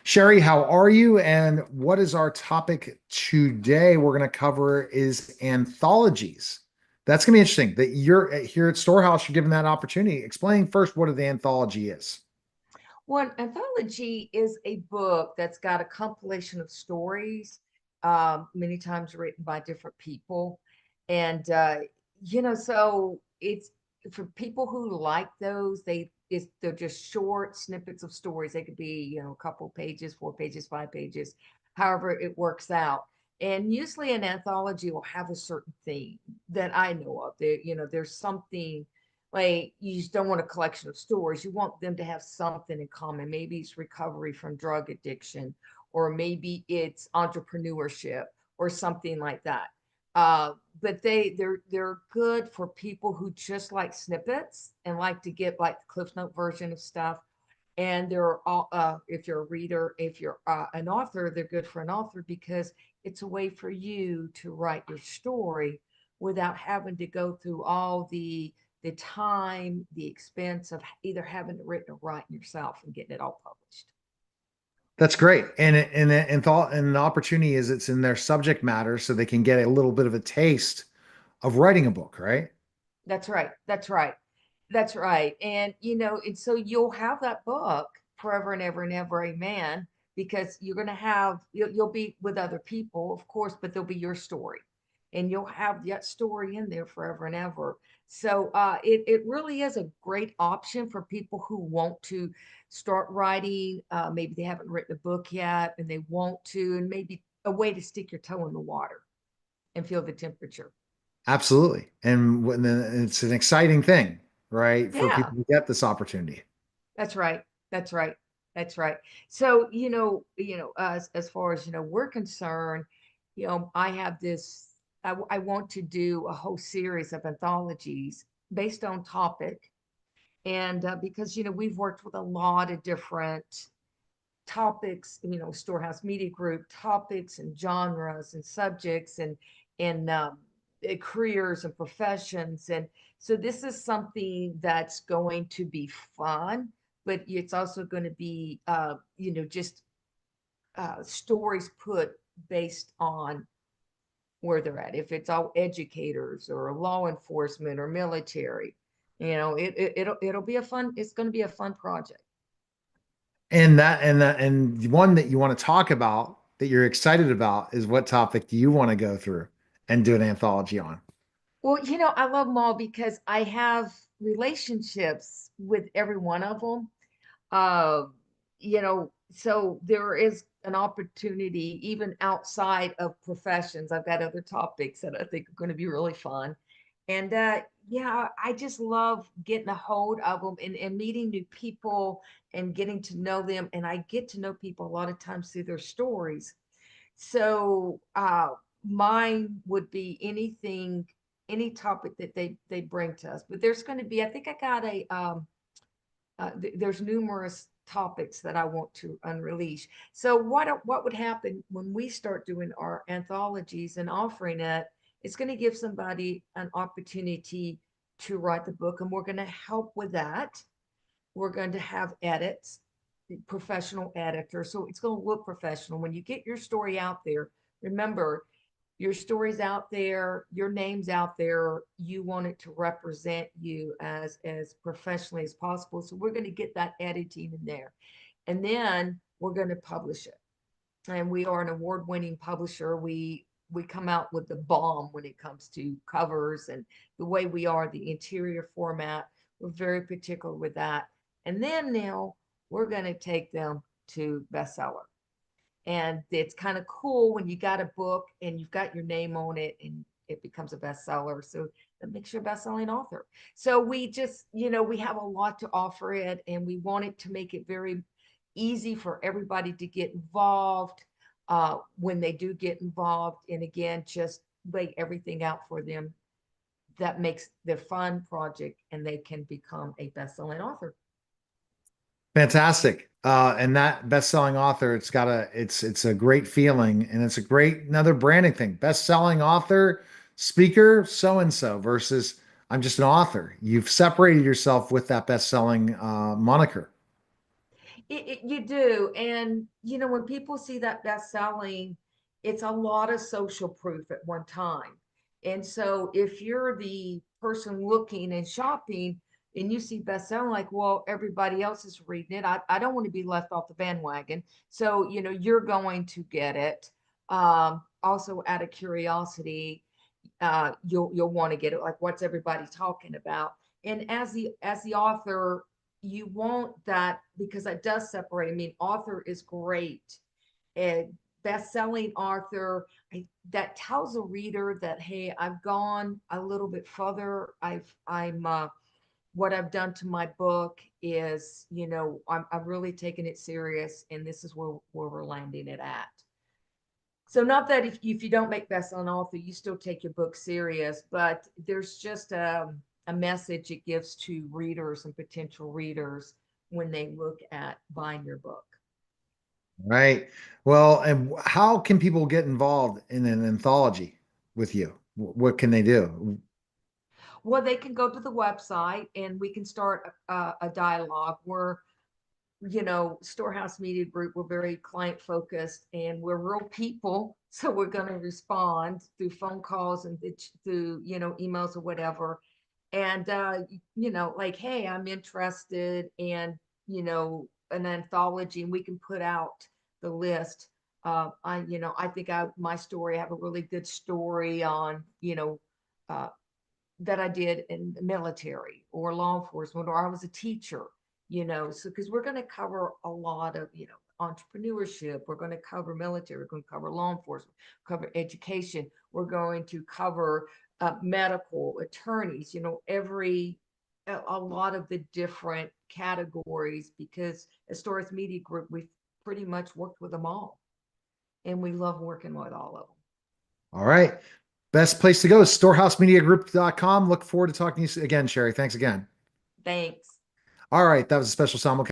Sherry, how are you? And what is our topic today? We're going to cover is anthologies. That's going to be interesting that you're here at Storehouse, you're given that opportunity. Explain first what an anthology is. Well, an anthology is a book that's got a compilation of stories, many times written by different people. And, so it's for people who like those, they're just short snippets of stories. They could be, a couple pages, 4 pages, 5 pages, however it works out. And usually an anthology will have a certain theme that I know of. There's something like you just don't want a collection of stories. You want them to have something in common. Maybe it's recovery from drug addiction, or maybe it's entrepreneurship or something like that. But they're good for people who just like snippets and like to get like the Cliff Note version of stuff. And they're all if you're a reader, if you're an author, they're good for an author because it's a way for you to write your story without having to go through all the time, the expense of either having it written or writing yourself and getting it all published. That's great. And thought and the opportunity is it's in their subject matter so they can get a little bit of a taste of writing a book, right? That's right. That's right. That's right. And so you'll have that book forever and ever and ever, amen, because you'll be with other people, of course, but there'll be your story. And you'll have that story in there forever and ever. So it really is a great option for people who want to start writing. Maybe they haven't written a book yet and they want to, and maybe a way to stick your toe in the water and feel the temperature. Absolutely. And it's an exciting thing, right? For Yeah. people to get this opportunity. That's right. That's right. That's right. So, as far as, we're concerned, I have this, I want to do a whole series of anthologies based on topic. And because, we've worked with a lot of different topics, Storehouse Media Group topics and genres and subjects and careers and professions. And so this is something that's going to be fun, but it's also going to be, just stories put based on where they're at. If it's all educators or law enforcement or military, it'll be a fun. It's going to be a fun project. And one that you want to talk about that you're excited about is what topic do you want to go through and do an anthology on? Well, I love them all because I have relationships with every one of them. So there is an opportunity even outside of professions. I've got other topics that I think are going to be really fun. And yeah, I just love getting a hold of them and meeting new people and getting to know them. And I get to know people a lot of times through their stories. So mine would be anything, any topic that they bring to us. But there's going to be, I think I got there's numerous topics that I want to unleash. So what would happen when we start doing our anthologies and offering it? It's going to give somebody an opportunity to write the book, and we're going to help with that. We're going to have edits, professional editor. So it's going to look professional. When you get your story out there, remember your story's out there, your name's out there. You want it to represent you as professionally as possible. So we're going to get that editing in there. And then we're going to publish it. And we are an award-winning publisher. We come out with the bomb when it comes to covers and the way we are, the interior format. We're very particular with that. And then now we're going to take them to bestseller. And it's kind of cool when you got a book and you've got your name on it and it becomes a bestseller. So that makes you a best-selling author. So we just, we have a lot to offer it, and we want it to make it very easy for everybody to get involved when they do get involved. And again, just lay everything out for them that makes the fun project, and they can become a best-selling author. Fantastic. And that best-selling author, it's a great feeling and it's a great another branding thing. Best-selling author, speaker, so and so versus I'm just an author. You've separated yourself with that best-selling moniker. You do. And, when people see that best selling, it's a lot of social proof at one time. And so if you're the person looking and shopping and you see best selling, like, well, everybody else is reading it. I don't want to be left off the bandwagon. So, you're going to get it. Also out of curiosity, you'll want to get it. Like, what's everybody talking about? And as the author, you want that because that does separate. I mean, author is great, and best-selling author that tells a reader that, hey, I've gone a little bit further. I'm what I've done to my book is, I'm really taking it serious, and this is where we're landing it at. So not that if you don't make best-selling author, you still take your book serious, but there's just a message it gives to readers and potential readers when they look at buying your book. Right. Well, and how can people get involved in an anthology with you? What can they do? Well, they can go to the website and we can start a dialogue. Storehouse Media Group, we're very client focused and we're real people. So we're going to respond through phone calls and through, emails or whatever. And, like, hey, I'm interested in, an anthology, and we can put out the list. I think my story, I have a really good story on, uh, that I did in the military or law enforcement, or I was a teacher, so because we're going to cover a lot of, entrepreneurship, we're going to cover military, we're going to cover law enforcement, cover education, we're going to cover medical attorneys, a lot of the different categories, because as Stories Media Group, we've pretty much worked with them all, and we love working with all of them. All right. Best place to go is storehousemediagroup.com. Look forward to talking to you again, Sherry. Thanks again. Thanks. All right. That was a special simulcast.